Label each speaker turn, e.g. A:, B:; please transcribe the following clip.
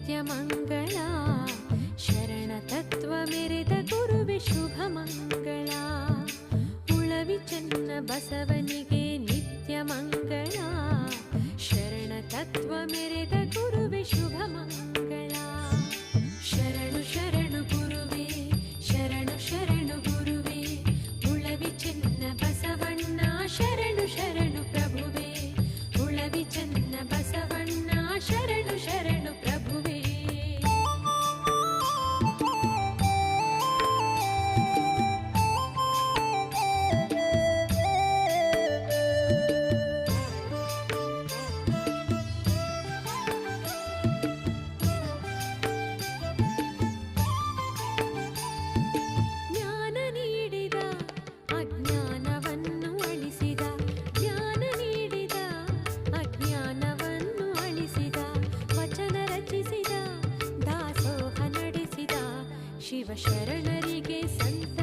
A: ಮಂಗಳ ಶರಣ ತತ್ವ ಮೆರೆದ ಗುರುವೆ ಶುಭ ಮಂಗಳ ಉಳವಿ ಚನ್ನ ಬಸವನಿಗೆ ನಿತ್ಯ ಮಂಗಳ ಶರಣ ತತ್ವ ಮೆರೆದ ಗುರುವೆ ಶುಭ ಮಂಗಳ ಶರಣು ಶರಣು ಗುರುವೆ ಶರಣು ಶರಣು ಗುರುವೆ ಉಳವಿ ಚೆನ್ನ ಬಸವಣ್ಣ ಶರಣು ಶರಣು ಪ್ರಭುವೆ ಉಳವಿ ಚೆನ್ನ ಬಸವಣ್ಣ ಶರಣು ಶರಣು ಪ್ರಭುವೇ ಶಿವ ಶರಣರಿಗೆ ಸಂತ